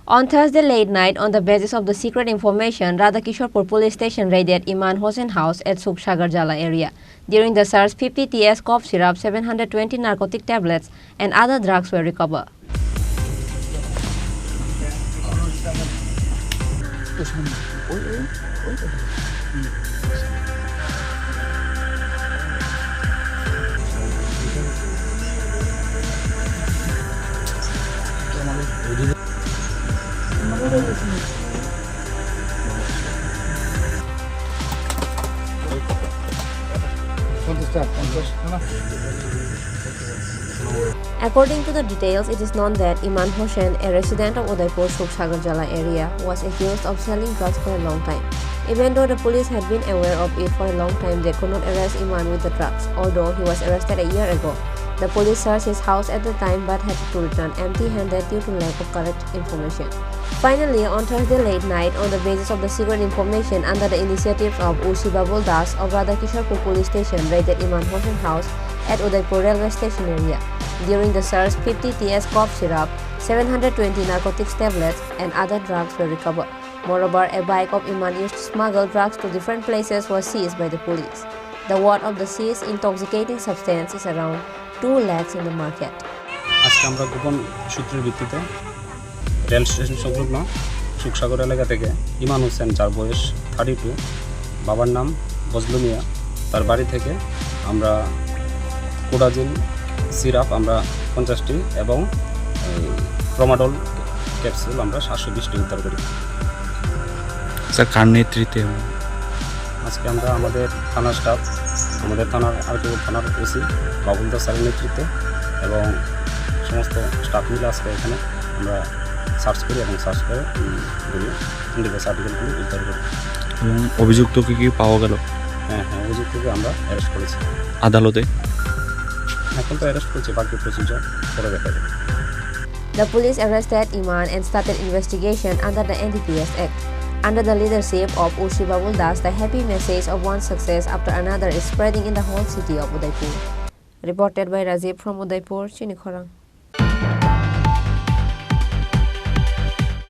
On Thursday late night, on the basis of the secret information, Radhakisharpur police station raided Iman Hossain house at Subsagar Jala area. During the search, 50 TS cough syrup, 720 narcotic tablets and other drugs were recovered. According to the details, it is known that Iman Hossain, a resident of Udaipur Subsagar Jala area, was accused of selling drugs for a long time. Even though the police had been aware of it for a long time, they could not arrest Iman with the drugs, although he was arrested a year ago. The police searched his house at the time but had to return empty-handed due to lack of correct information. Finally, on Thursday late night, on the basis of the secret information under the initiatives of Usi Babul Das of Radhakisharpur police station raided Iman Hossain house at Udaipur railway station area. During the search, 50 TS cough syrup, 720 narcotics tablets and other drugs were recovered. Moreover, a bike of Iman used to smuggle drugs to different places was seized by the police. The worth of the seized intoxicating substance is around 2 lakhs in the market. আজকে আমরা গোপন সূত্রের ভিত্তিতে rail station সংলগ্ন সুখসাগর এলাকা থেকে ইমান হোসেন, যার বয়স 32, বাবার নাম বজলু মিয়া, তার বাড়ি থেকে আমরা কোডাজিন সিরাপ আমরা 50টি এবং প্রমাডল ক্যাপসুল আমরা 720টি উদ্ধার করি। স্যার, কার নেতৃত্বে? আজকে আমরা আমাদের থানার স্টাফ, আমাদের থানার আরটিও থানার ওসি বাবুল দাস স্যারের নেতৃত্বে এবং সমস্ত স্টাফ মিলে আজকে এখানে আমরা সার্চ করি এবং সার্চ করে ইন্ডিকেস আর্টিকেলগুলি উদ্ধার করি। এবং অভিযুক্তকে কি পাওয়া গেল? হ্যাঁ, অভিযুক্তকে আমরা অ্যারেস্ট করেছি। আদালতে এখন তো অ্যারেস্ট করছি, বাকি প্রসিজার পরে দেখা যাবে। The police arrested Iman and started investigation under the NDPS Act. Under the leadership of Usi Babul Das, the happy message of one success after another is spreading in the whole city of Udaipur. Reported by Rajiv from Udaipur, Chini Khorang.